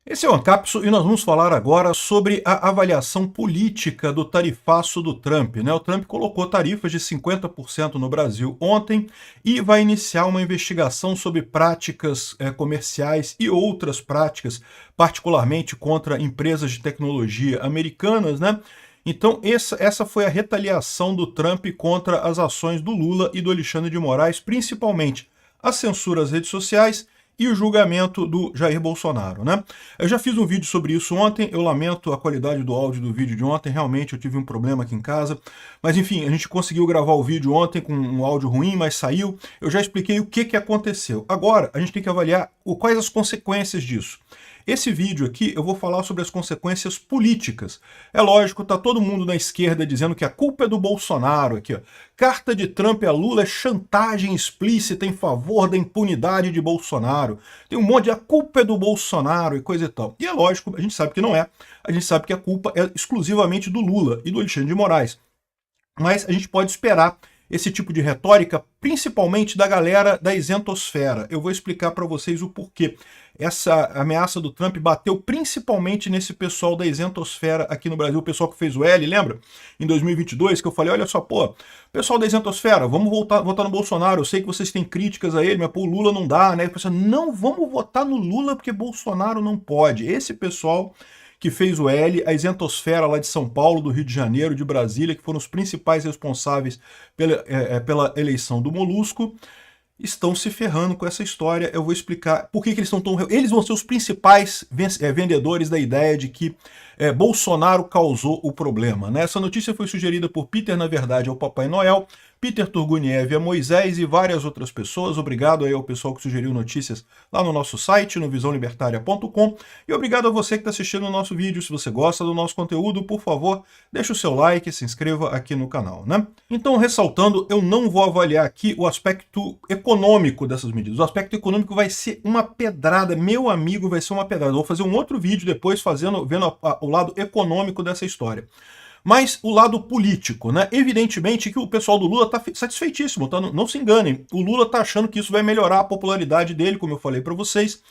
Esse é o Ancapso e nós vamos falar agora sobre a avaliação política do tarifaço do Trump, né? O Trump colocou tarifas de 50% no Brasil ontem e vai iniciar uma investigação sobre práticas comerciais e outras práticas, particularmente contra empresas de tecnologia americanas, né? Então, essa foi a retaliação do Trump contra as ações do Lula e do Alexandre de Moraes, principalmente a censura às redes sociais e o julgamento do Jair Bolsonaro, né? Eu já fiz um vídeo sobre isso ontem, eu lamento a qualidade do áudio do vídeo de ontem, realmente eu tive um problema aqui em casa, mas enfim, a gente conseguiu gravar o vídeo ontem com um áudio ruim, mas saiu, eu já expliquei o que aconteceu. Agora, a gente tem que avaliar quais as consequências disso. Esse vídeo aqui eu vou falar sobre as consequências políticas. É lógico, tá todo mundo na esquerda dizendo que a culpa é do Bolsonaro aqui, ó. Carta de Trump a Lula é chantagem explícita em favor da impunidade de Bolsonaro. Tem um monte de a culpa é do Bolsonaro e coisa e tal. E é lógico, a gente sabe que não é. A gente sabe que a culpa é exclusivamente do Lula e do Alexandre de Moraes. Mas a gente pode esperar esse tipo de retórica, principalmente da galera da isentosfera. Eu vou explicar para vocês o porquê. Essa ameaça do Trump bateu principalmente nesse pessoal da isentosfera aqui no Brasil, o pessoal que fez o L, lembra? Em 2022, que eu falei, olha só, pô, pessoal da isentosfera, vamos votar no Bolsonaro, eu sei que vocês têm críticas a ele, mas pô, o Lula não dá, né? E o pessoal, não, vamos votar no Lula porque Bolsonaro não pode. Esse pessoal que fez o L, a isentosfera lá de São Paulo, do Rio de Janeiro, de Brasília, que foram os principais responsáveis pela eleição do Molusco, estão se ferrando com essa história. Eu vou explicar por que eles estão tão... Eles vão ser os principais vendedores da ideia de que Bolsonaro causou o problema, né? Essa notícia foi sugerida por Peter, na verdade, ao Papai Noel, Peter Turguniev a Moisés e várias outras pessoas. Obrigado aí ao pessoal que sugeriu notícias lá no nosso site, no visãolibertaria.com. E obrigado a você que está assistindo o nosso vídeo. Se você gosta do nosso conteúdo, por favor, deixe o seu like e se inscreva aqui no canal, né? Então, ressaltando, eu não vou avaliar aqui o aspecto econômico dessas medidas. O aspecto econômico vai ser uma pedrada, meu amigo, vai ser uma pedrada. Eu vou fazer um outro vídeo depois vendo o lado econômico dessa história. Mas o lado político, né? Evidentemente que o pessoal do Lula está satisfeitíssimo, tá? Não se enganem. O Lula está achando que isso vai melhorar a popularidade dele, como eu falei para vocês.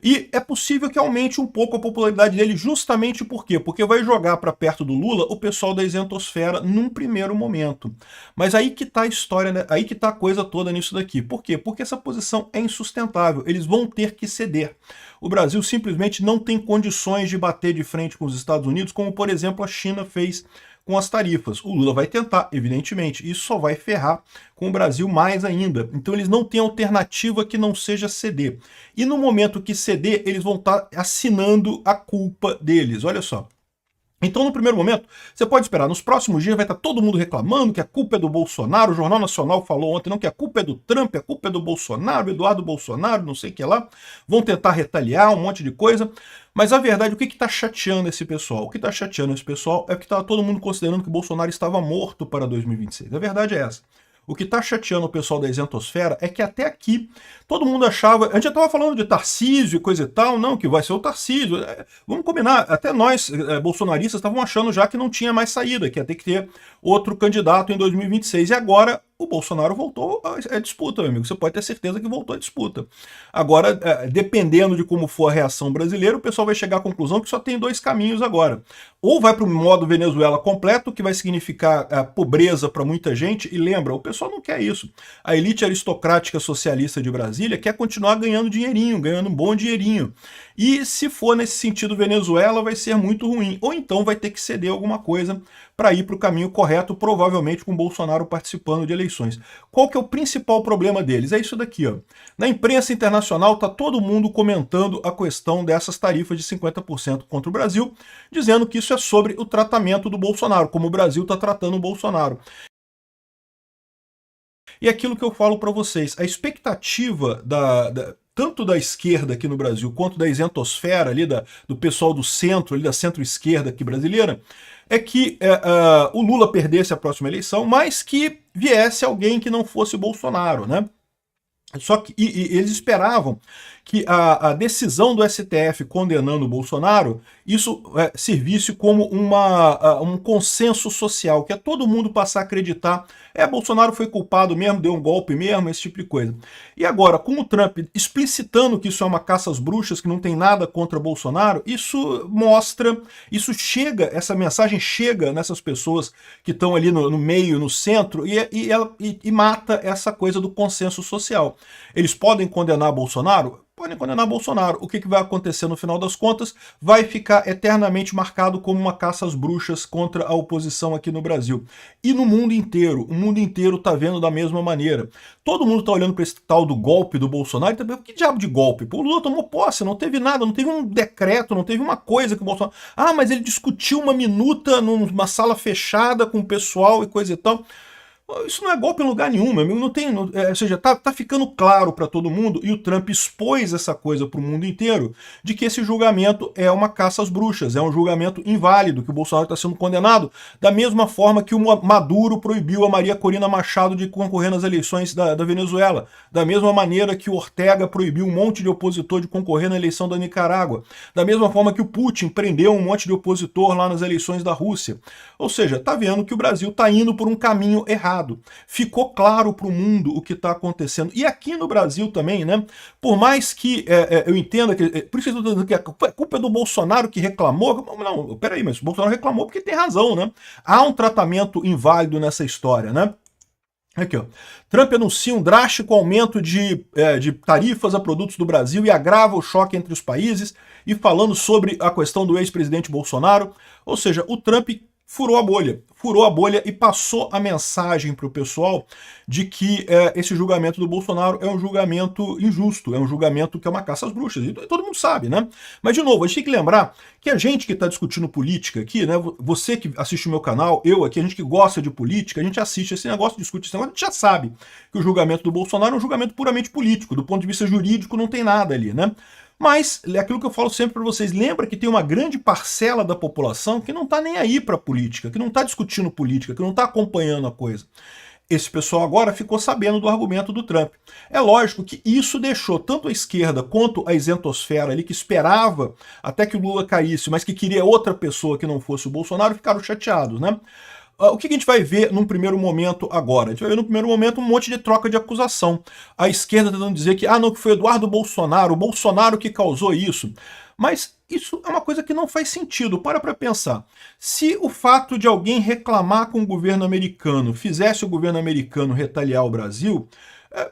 E é possível que aumente um pouco a popularidade dele justamente por quê? Porque vai jogar para perto do Lula o pessoal da isentosfera num primeiro momento. Mas aí que está a história, né? Aí que está a coisa toda nisso daqui. Por quê? Porque essa posição é insustentável. Eles vão ter que ceder. O Brasil simplesmente não tem condições de bater de frente com os Estados Unidos, como, por exemplo, a China fez com as tarifas. O Lula vai tentar, evidentemente. Isso só vai ferrar com o Brasil mais ainda. Então eles não têm alternativa que não seja ceder. E no momento que ceder, eles vão estar assinando a culpa deles. Olha só. Então, no primeiro momento, você pode esperar. Nos próximos dias vai estar todo mundo reclamando que a culpa é do Bolsonaro. O Jornal Nacional falou ontem não que a culpa é do Trump, a culpa é do Bolsonaro, Eduardo Bolsonaro, não sei o que lá. Vão tentar retaliar um monte de coisa. Mas a verdade, o que está chateando esse pessoal? O que está chateando esse pessoal é que estava todo mundo considerando que o Bolsonaro estava morto para 2026. A verdade é essa. O que está chateando o pessoal da isentosfera é que até aqui todo mundo achava... A gente já estava falando de Tarcísio e coisa e tal, não, que vai ser o Tarcísio. Vamos combinar, até nós, bolsonaristas, estavam achando já que não tinha mais saída, que ia ter que ter outro candidato em 2026. E agora o Bolsonaro voltou à disputa, meu amigo. Você pode ter certeza que voltou à disputa. Agora, dependendo de como for a reação brasileira, o pessoal vai chegar à conclusão que só tem dois caminhos agora. Ou vai para o modo Venezuela completo, que vai significar pobreza para muita gente, e lembra, o pessoal não quer isso. A elite aristocrática socialista de Brasília quer continuar ganhando dinheirinho, ganhando um bom dinheirinho. E se for nesse sentido Venezuela, vai ser muito ruim. Ou então vai ter que ceder alguma coisa para ir para o caminho correto, provavelmente com Bolsonaro participando de eleições. Qual que é o principal problema deles? É isso daqui, ó. Na imprensa internacional está todo mundo comentando a questão dessas tarifas de 50% contra o Brasil, dizendo que isso é sobre o tratamento do Bolsonaro, como o Brasil está tratando o Bolsonaro. E aquilo que eu falo para vocês, a expectativa tanto da esquerda aqui no Brasil, quanto da isentosfera ali, do pessoal do centro, ali da centro-esquerda aqui brasileira, é que o Lula perdesse a próxima eleição, mas que viesse alguém que não fosse Bolsonaro, né? Só que eles esperavam que a decisão do STF condenando o Bolsonaro, isso servisse como um consenso social, que é todo mundo passar a acreditar, Bolsonaro foi culpado mesmo, deu um golpe mesmo, esse tipo de coisa. E agora, com o Trump explicitando que isso é uma caça às bruxas, que não tem nada contra Bolsonaro, isso mostra, essa mensagem chega nessas pessoas que estão ali no meio, no centro, e mata essa coisa do consenso social. Eles podem condenar Bolsonaro? Podem condenar Bolsonaro. O que vai acontecer no final das contas? Vai ficar eternamente marcado como uma caça às bruxas contra a oposição aqui no Brasil. E no mundo inteiro. O mundo inteiro está vendo da mesma maneira. Todo mundo está olhando para esse tal do golpe do Bolsonaro e tá vendo, que diabo de golpe? Pô, o Lula tomou posse, não teve nada, não teve um decreto, não teve uma coisa que o Bolsonaro... Ah, mas ele discutiu uma minuta numa sala fechada com o pessoal e coisa e tal. Isso não é golpe em lugar nenhum, meu amigo. Não tem, ou seja, tá ficando claro para todo mundo, e o Trump expôs essa coisa para o mundo inteiro, de que esse julgamento é uma caça às bruxas, é um julgamento inválido, que o Bolsonaro está sendo condenado, da mesma forma que o Maduro proibiu a Maria Corina Machado de concorrer nas eleições da Venezuela, da mesma maneira que o Ortega proibiu um monte de opositor de concorrer na eleição da Nicarágua, da mesma forma que o Putin prendeu um monte de opositor lá nas eleições da Rússia. Ou seja, tá vendo que o Brasil tá indo por um caminho errado. Ficou claro para o mundo o que está acontecendo. E aqui no Brasil também, né? Por mais que eu entenda que... Por isso eu estou dizendo que a culpa é do Bolsonaro que reclamou. Não, peraí, mas o Bolsonaro reclamou porque tem razão, né? Há um tratamento inválido nessa história, né? Aqui, ó. Trump anuncia um drástico aumento de tarifas a produtos do Brasil e agrava o choque entre os países, e falando sobre a questão do ex-presidente Bolsonaro. Ou seja, o Trump furou a bolha e passou a mensagem para o pessoal de que esse julgamento do Bolsonaro é um julgamento injusto, é um julgamento que é uma caça às bruxas, e todo mundo sabe, né? Mas, de novo, a gente tem que lembrar que a gente que está discutindo política aqui, né, você que assiste o meu canal, eu aqui, a gente que gosta de política, a gente assiste esse negócio, discute esse negócio, a gente já sabe que o julgamento do Bolsonaro é um julgamento puramente político, do ponto de vista jurídico não tem nada ali, né? Mas, é aquilo que eu falo sempre para vocês, lembra que tem uma grande parcela da população que não está nem aí para a política, que não está discutindo política, que não está acompanhando a coisa. Esse pessoal agora ficou sabendo do argumento do Trump. É lógico que isso deixou tanto a esquerda quanto a isentosfera ali, que esperava até que o Lula caísse, mas que queria outra pessoa que não fosse o Bolsonaro, ficaram chateados, né? O que a gente vai ver num primeiro momento agora? A gente vai ver num primeiro momento um monte de troca de acusação. A esquerda tentando dizer que, não, que foi Eduardo Bolsonaro, o Bolsonaro que causou isso. Mas isso é uma coisa que não faz sentido. Para pensar. Se o fato de alguém reclamar com o governo americano fizesse o governo americano retaliar o Brasil,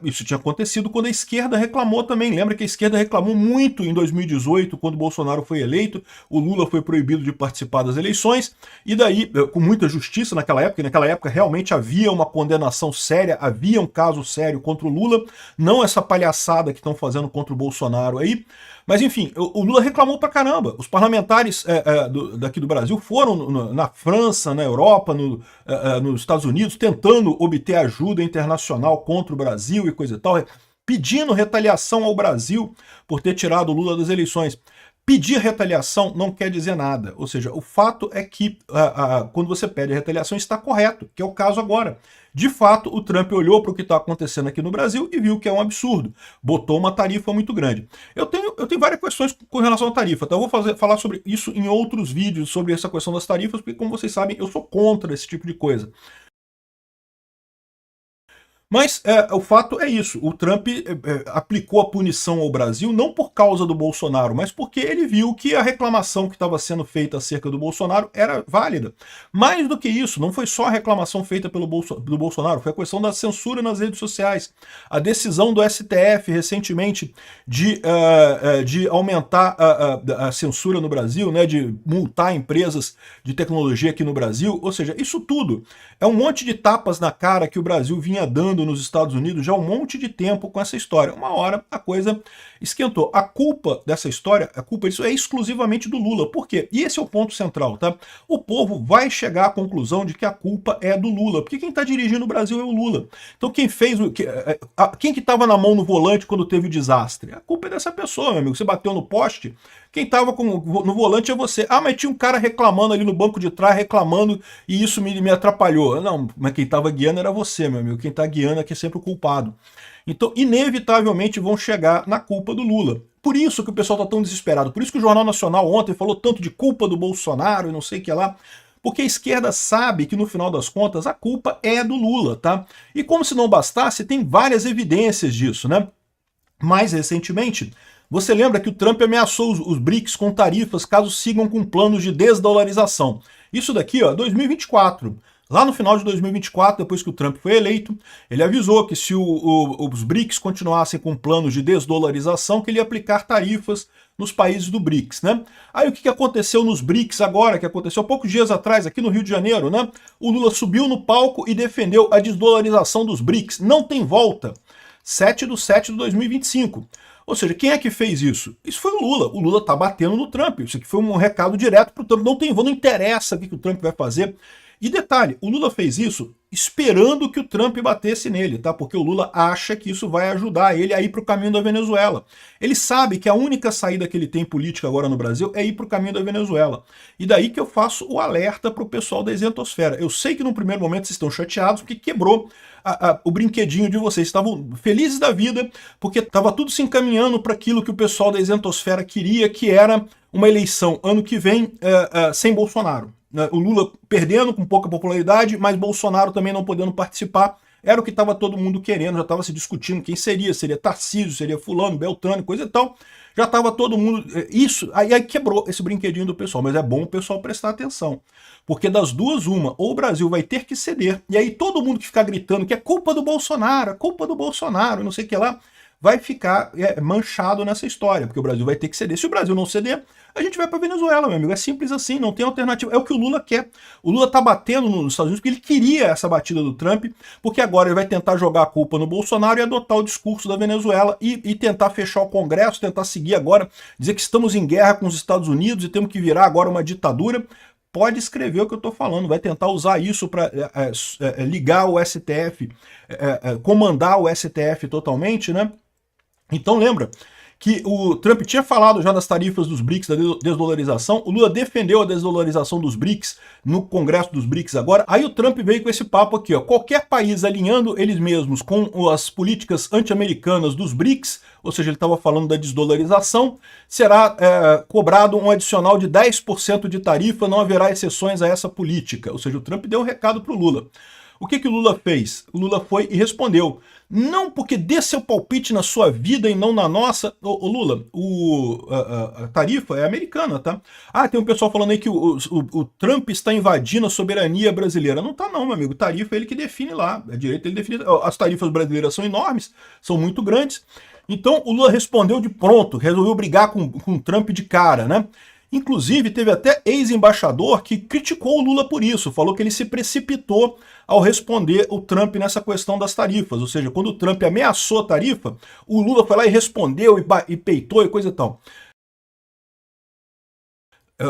isso tinha acontecido quando a esquerda reclamou também. Lembra que a esquerda reclamou muito em 2018, quando Bolsonaro foi eleito, o Lula foi proibido de participar das eleições, e daí, com muita justiça naquela época, e naquela época realmente havia uma condenação séria, havia um caso sério contra o Lula, não essa palhaçada que estão fazendo contra o Bolsonaro aí. Mas enfim, o Lula reclamou pra caramba. Os parlamentares daqui do Brasil foram na França, na Europa, nos Estados Unidos, tentando obter ajuda internacional contra o Brasil e coisa e tal, pedindo retaliação ao Brasil por ter tirado o Lula das eleições. Pedir retaliação não quer dizer nada. Ou seja, o fato é que quando você pede a retaliação está correto, que é o caso agora. De fato, o Trump olhou para o que está acontecendo aqui no Brasil e viu que é um absurdo. Botou uma tarifa muito grande. Eu tenho várias questões com relação à tarifa, então eu vou falar sobre isso em outros vídeos, sobre essa questão das tarifas, porque, como vocês sabem, eu sou contra esse tipo de coisa. Mas o fato é isso, o Trump aplicou a punição ao Brasil não por causa do Bolsonaro, mas porque ele viu que a reclamação que estava sendo feita acerca do Bolsonaro era válida. Mais do que isso, não foi só a reclamação feita do Bolsonaro, foi a questão da censura nas redes sociais. A decisão do STF recentemente de aumentar a censura no Brasil, né, de multar empresas de tecnologia aqui no Brasil, ou seja, isso tudo é um monte de tapas na cara que o Brasil vinha dando nos Estados Unidos já há um monte de tempo com essa história. Uma hora a coisa esquentou. A culpa dessa história, a culpa disso é exclusivamente do Lula. Por quê? E esse é o ponto central, tá? O povo vai chegar à conclusão de que a culpa é do Lula, porque quem está dirigindo o Brasil é o Lula. Então quem fez quem que estava na mão no volante quando teve o desastre? A culpa é dessa pessoa, meu amigo. Você bateu no poste, quem estava no volante é você. Mas tinha um cara reclamando ali no banco de trás, reclamando, e isso me atrapalhou. Não, mas quem estava guiando era você, meu amigo. Quem está guiando aqui é sempre o culpado. Então, inevitavelmente, vão chegar na culpa do Lula. por isso que o pessoal está tão desesperado, por isso que o Jornal Nacional ontem falou tanto de culpa do Bolsonaro e não sei o que lá, porque a esquerda sabe que no final das contas a culpa é do Lula, tá? E como se não bastasse, tem várias evidências disso, né? Mais recentemente, você lembra que o Trump ameaçou os BRICS com tarifas caso sigam com planos de desdolarização. Isso daqui, ó, 2024. Lá no final de 2024, depois que o Trump foi eleito, ele avisou que se os BRICS continuassem com planos de desdolarização, que ele ia aplicar tarifas nos países do BRICS, né? Aí o que aconteceu nos BRICS agora, que aconteceu há poucos dias atrás, aqui no Rio de Janeiro, né? O Lula subiu no palco e defendeu a desdolarização dos BRICS. Não tem volta. 7/7/2025. Ou seja, quem é que fez isso? Isso foi o Lula. O Lula tá batendo no Trump. Isso aqui foi um recado direto pro Trump. Não interessa o que o Trump vai fazer. E detalhe, o Lula fez isso esperando que o Trump batesse nele, tá? Porque o Lula acha que isso vai ajudar ele a ir para o caminho da Venezuela. Ele sabe que a única saída que ele tem política agora no Brasil é ir para o caminho da Venezuela. E daí que eu faço o alerta para o pessoal da isentosfera. Eu sei que no primeiro momento vocês estão chateados porque quebrou o brinquedinho de vocês. Estavam felizes da vida porque estava tudo se encaminhando para aquilo que o pessoal da isentosfera queria, que era uma eleição ano que vem sem Bolsonaro. O Lula perdendo com pouca popularidade, mas Bolsonaro também não podendo participar. Era o que estava todo mundo querendo, já estava se discutindo quem seria. Seria Tarcísio, seria fulano, Beltrano, coisa e tal. Já estava todo mundo... Isso, aí quebrou esse brinquedinho do pessoal. Mas é bom o pessoal prestar atenção. Porque das duas, uma, ou o Brasil vai ter que ceder, e aí todo mundo que ficar gritando que é culpa do Bolsonaro, não sei o que lá, vai ficar manchado nessa história, porque o Brasil vai ter que ceder. Se o Brasil não ceder, a gente vai para Venezuela, meu amigo. É simples assim, não tem alternativa. É o que o Lula quer. O Lula tá batendo nos Estados Unidos porque ele queria essa batida do Trump, porque agora ele vai tentar jogar a culpa no Bolsonaro e adotar o discurso da Venezuela e tentar fechar o Congresso, tentar seguir agora, dizer que estamos em guerra com os Estados Unidos e temos que virar agora uma ditadura. Pode escrever o que eu estou falando, vai tentar usar isso para ligar o STF, comandar o STF totalmente, né? Então lembra que o Trump tinha falado já das tarifas dos BRICS, da desdolarização, o Lula defendeu a desdolarização dos BRICS no Congresso dos BRICS agora, aí o Trump veio com esse papo aqui, ó, qualquer país alinhando eles mesmos com as políticas anti-americanas dos BRICS, ou seja, ele estava falando da desdolarização, será cobrado um adicional de 10% de tarifa, não haverá exceções a essa política, ou seja, o Trump deu um recado para o Lula. O que o Lula fez? O Lula foi e respondeu. Não porque dê seu palpite na sua vida e não na nossa. Ô Lula, a tarifa é americana, tá? Ah, tem um pessoal falando aí que o Trump está invadindo a soberania brasileira. Não tá não, meu amigo. Tarifa é ele que define lá. É direito dele definir. As tarifas brasileiras são enormes, são muito grandes. Então o Lula respondeu de pronto, resolveu brigar com o Trump de cara, né? Inclusive, teve até ex-embaixador que criticou o Lula por isso, falou que ele se precipitou ao responder o Trump nessa questão das tarifas, ou seja, quando o Trump ameaçou a tarifa, o Lula foi lá e respondeu e peitou e coisa e tal.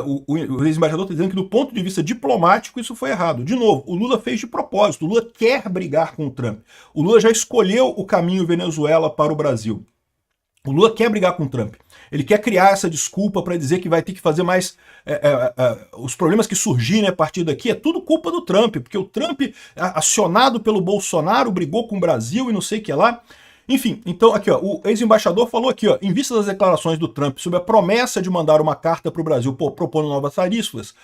O ex-embaixador está dizendo que do ponto de vista diplomático isso foi errado. De novo, o Lula fez de propósito, o Lula quer brigar com o Trump. O Lula já escolheu o caminho Venezuela para o Brasil. O Lula quer brigar com o Trump. Ele quer criar essa desculpa para dizer que vai ter que fazer mais... os problemas que surgirem a partir daqui é tudo culpa do Trump, porque o Trump, acionado pelo Bolsonaro, brigou com o Brasil e não sei o que lá. Enfim, então aqui ó, o ex-embaixador falou aqui, ó, em vista das declarações do Trump sobre a promessa de mandar uma carta para o Brasil propondo novas tarifas,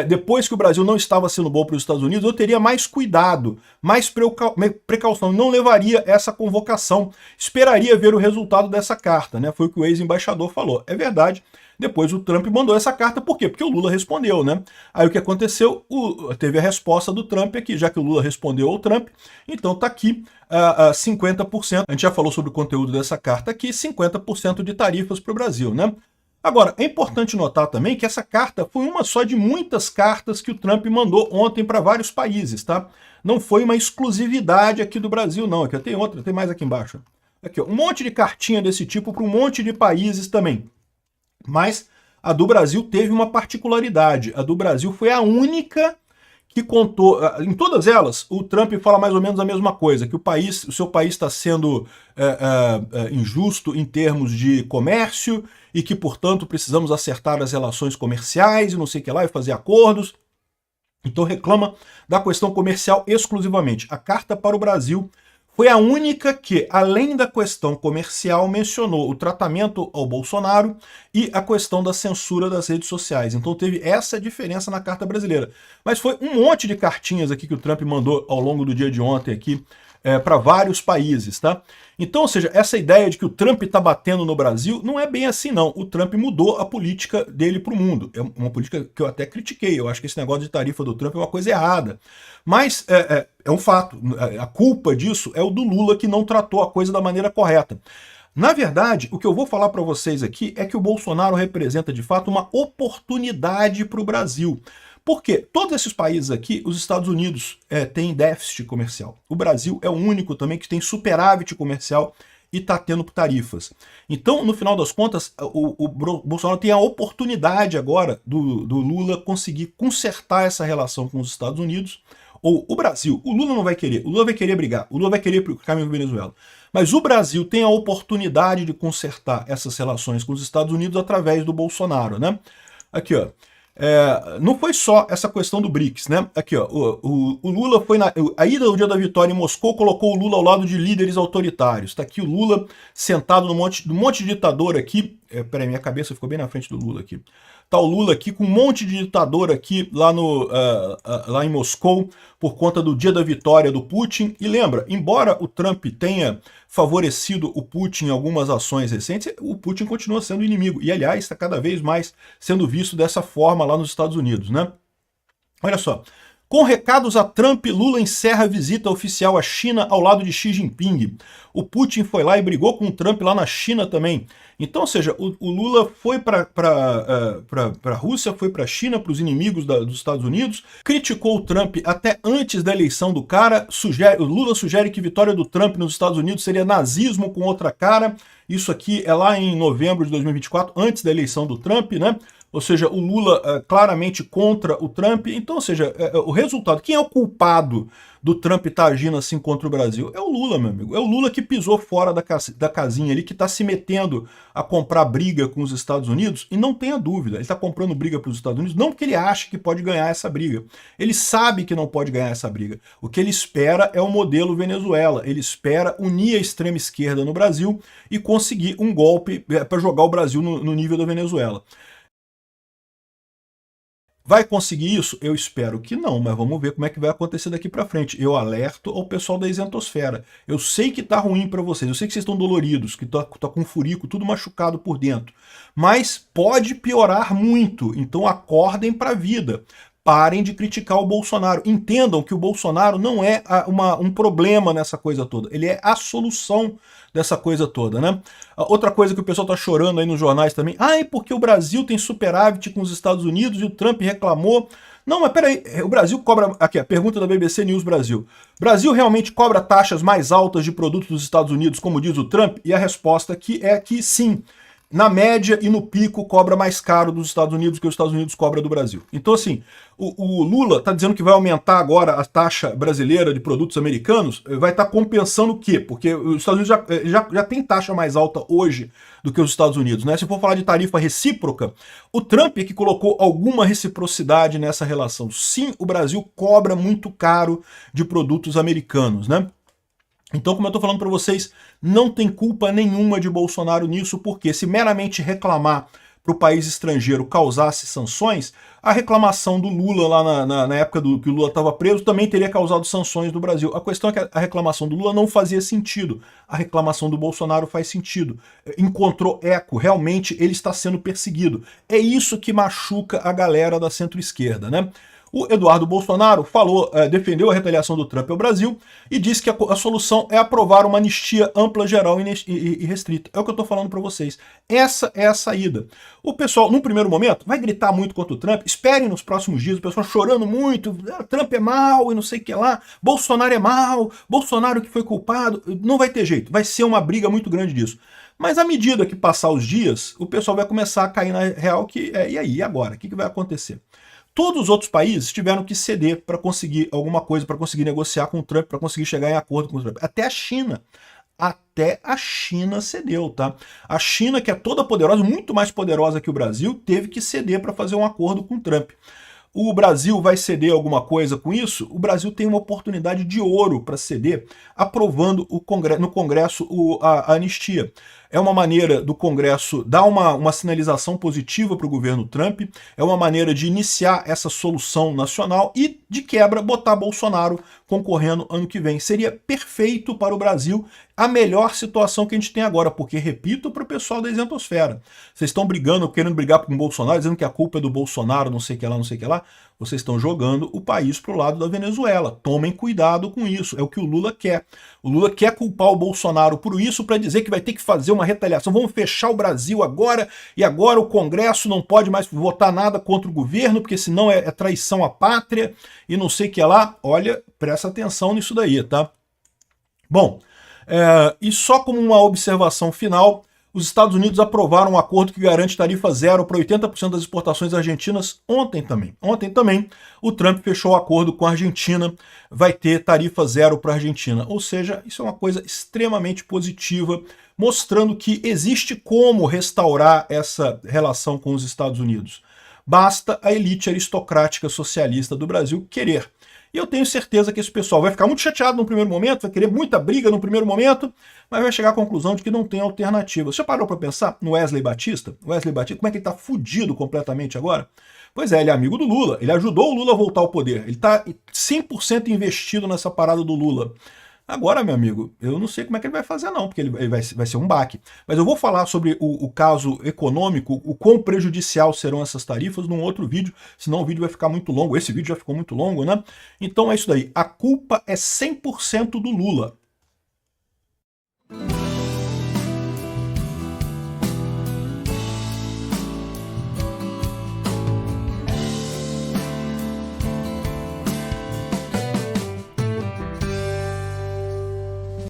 depois que o Brasil não estava sendo bom para os Estados Unidos, eu teria mais cuidado, mais precaução, não levaria essa convocação, esperaria ver o resultado dessa carta, né? Foi o que o ex-embaixador falou. É verdade, depois o Trump mandou essa carta, por quê? Porque o Lula respondeu, né? Aí o que aconteceu? Teve a resposta do Trump aqui, já que o Lula respondeu ao Trump, então tá aqui 50%, a gente já falou sobre o conteúdo dessa carta aqui, 50% de tarifas para o Brasil, né? Agora, é importante notar também que essa carta foi uma só de muitas cartas que o Trump mandou ontem para vários países, tá? Não foi uma exclusividade aqui do Brasil, não. Aqui tem outra, tem mais aqui embaixo. Aqui, ó, um monte de cartinha desse tipo para um monte de países também. Mas a do Brasil teve uma particularidade. A do Brasil foi a única que contou, em todas elas, o Trump fala mais ou menos a mesma coisa, que o seu país está sendo injusto em termos de comércio e que, portanto, precisamos acertar as relações comerciais e não sei o que lá, e fazer acordos. Então reclama da questão comercial exclusivamente. A carta para o Brasil foi a única que, além da questão comercial, mencionou o tratamento ao Bolsonaro e a questão da censura das redes sociais. Então teve essa diferença na carta brasileira. Mas foi um monte de cartinhas aqui que o Trump mandou ao longo do dia de ontem aqui para vários países, tá? Então, ou seja, essa ideia de que o Trump está batendo no Brasil não é bem assim, não. O Trump mudou a política dele para o mundo. É uma política que eu até critiquei. Eu acho que esse negócio de tarifa do Trump é uma coisa errada. Mas é um fato. A culpa disso é o do Lula, que não tratou a coisa da maneira correta. Na verdade, o que eu vou falar para vocês aqui é que o Bolsonaro representa, de fato, uma oportunidade para o Brasil. Porque todos esses países aqui, os Estados Unidos têm déficit comercial. O Brasil é o único também que tem superávit comercial e está tendo tarifas. Então, no final das contas, o Bolsonaro tem a oportunidade agora do Lula conseguir consertar essa relação com os Estados Unidos, ou o Brasil. O Lula não vai querer, o Lula vai querer brigar, o Lula vai querer ir para o caminho da Venezuela. Mas o Brasil tem a oportunidade de consertar essas relações com os Estados Unidos através do Bolsonaro, né? Aqui, ó. Não foi só essa questão do BRICS, né? Aqui, ó, o Lula foi a ida do dia da vitória em Moscou colocou o Lula ao lado de líderes autoritários. Tá aqui o Lula sentado no monte de ditador aqui. Peraí, minha cabeça ficou bem na frente do Lula aqui. Tá o Lula aqui com um monte de ditador aqui lá em Moscou por conta do dia da vitória do Putin. E lembra, embora o Trump tenha favorecido o Putin em algumas ações recentes, o Putin continua sendo inimigo. E, aliás, está cada vez mais sendo visto dessa forma lá nos Estados Unidos, né? Olha só. Com recados a Trump, Lula encerra a visita oficial à China ao lado de Xi Jinping. O Putin foi lá e brigou com o Trump lá na China também. Então, ou seja, o Lula foi para a Rússia, foi para a China, para os inimigos dos Estados Unidos, criticou o Trump até antes da eleição do cara. O Lula sugere que vitória do Trump nos Estados Unidos seria nazismo com outra cara. Isso aqui é lá em novembro de 2024, antes da eleição do Trump, né? Ou seja, o Lula claramente contra o Trump. Então, ou seja, o resultado, quem é o culpado do Trump estar agindo assim contra o Brasil? É o Lula, meu amigo. É o Lula que pisou fora da casinha ali, que está se metendo a comprar briga com os Estados Unidos, e não tenha dúvida, ele está comprando briga para os Estados Unidos, não porque ele acha que pode ganhar essa briga. Ele sabe que não pode ganhar essa briga. O que ele espera é o modelo Venezuela. Ele espera unir a extrema esquerda no Brasil e conseguir um golpe para jogar o Brasil no nível da Venezuela. Vai conseguir isso? Eu espero que não, mas vamos ver como é que vai acontecer daqui para frente. Eu alerto ao pessoal da isentosfera. Eu sei que tá ruim para vocês, eu sei que vocês estão doloridos, que tá com furico, tudo machucado por dentro. Mas pode piorar muito, então acordem para a vida. Parem de criticar o Bolsonaro. Entendam que o Bolsonaro não é um problema nessa coisa toda. Ele é a solução dessa coisa toda, né? Outra coisa que o pessoal tá chorando aí nos jornais também. É porque o Brasil tem superávit com os Estados Unidos e o Trump reclamou. Não, mas peraí, o Brasil cobra... Aqui, a pergunta da BBC News Brasil. Brasil realmente cobra taxas mais altas de produtos dos Estados Unidos, como diz o Trump? E a resposta aqui é que sim. Na média e no pico cobra mais caro dos Estados Unidos que os Estados Unidos cobra do Brasil. Então, assim, o Lula está dizendo que vai aumentar agora a taxa brasileira de produtos americanos, vai estar compensando o quê? Porque os Estados Unidos já tem taxa mais alta hoje do que os Estados Unidos, né? Se for falar de tarifa recíproca, o Trump é que colocou alguma reciprocidade nessa relação. Sim, o Brasil cobra muito caro de produtos americanos, né? Então, como eu estou falando para vocês, não tem culpa nenhuma de Bolsonaro nisso, porque se meramente reclamar para o país estrangeiro causasse sanções, a reclamação do Lula lá na época que o Lula estava preso também teria causado sanções no Brasil. A questão é que a reclamação do Lula não fazia sentido. A reclamação do Bolsonaro faz sentido. Encontrou eco, realmente ele está sendo perseguido. É isso que machuca a galera da centro-esquerda, né? O Eduardo Bolsonaro defendeu a retaliação do Trump ao Brasil e disse que a solução é aprovar uma anistia ampla, geral e restrita. É o que eu estou falando para vocês. Essa é a saída. O pessoal, num primeiro momento, vai gritar muito contra o Trump. Esperem nos próximos dias, o pessoal chorando muito. Trump é mal e não sei o que lá. Bolsonaro é mal. Bolsonaro que foi culpado. Não vai ter jeito. Vai ser uma briga muito grande disso. Mas à medida que passar os dias, o pessoal vai começar a cair na real que... e aí, e agora? O que vai acontecer? Todos os outros países tiveram que ceder para conseguir alguma coisa, para conseguir negociar com o Trump, para conseguir chegar em acordo com o Trump. Até a China. Até a China cedeu, tá? A China, que é toda poderosa, muito mais poderosa que o Brasil, teve que ceder para fazer um acordo com o Trump. o Brasil vai ceder alguma coisa com isso? O Brasil tem uma oportunidade de ouro para ceder, aprovando no Congresso a anistia. É uma maneira do Congresso dar uma sinalização positiva para o governo Trump, é uma maneira de iniciar essa solução nacional e, de quebra, botar Bolsonaro concorrendo ano que vem. Seria perfeito para o Brasil, a melhor situação que a gente tem agora, porque, repito para o pessoal da Isentosfera, vocês estão brigando, querendo brigar com o Bolsonaro, dizendo que a culpa é do Bolsonaro, não sei o que lá, não sei o que lá, vocês estão jogando o país para o lado da Venezuela. Tomem cuidado com isso, é o que o Lula quer. O Lula quer culpar o Bolsonaro por isso para dizer que vai ter que fazer uma retaliação. Vamos fechar o Brasil agora, e agora o Congresso não pode mais votar nada contra o governo, porque senão é traição à pátria e não sei o que lá. Olha, presta atenção nisso daí, tá? Bom, e só como uma observação final, os Estados Unidos aprovaram um acordo que garante tarifa zero para 80% das exportações argentinas ontem também. Ontem também o Trump fechou o acordo com a Argentina, vai ter tarifa zero para a Argentina. Ou seja, isso é uma coisa extremamente positiva, mostrando que existe como restaurar essa relação com os Estados Unidos. Basta a elite aristocrática socialista do Brasil querer. E eu tenho certeza que esse pessoal vai ficar muito chateado no primeiro momento, vai querer muita briga no primeiro momento, mas vai chegar à conclusão de que não tem alternativa. Você parou para pensar no Wesley Batista? Wesley Batista, como é que ele está fudido completamente agora? Pois é, ele é amigo do Lula, ele ajudou o Lula a voltar ao poder, ele está 100% investido nessa parada do Lula. Agora, meu amigo, eu não sei como é que ele vai fazer não, porque ele vai ser um baque. Mas eu vou falar sobre o caso econômico, o quão prejudicial serão essas tarifas num outro vídeo, senão o vídeo vai ficar muito longo. Esse vídeo já ficou muito longo, né? Então é isso daí. A culpa é 100% do Lula.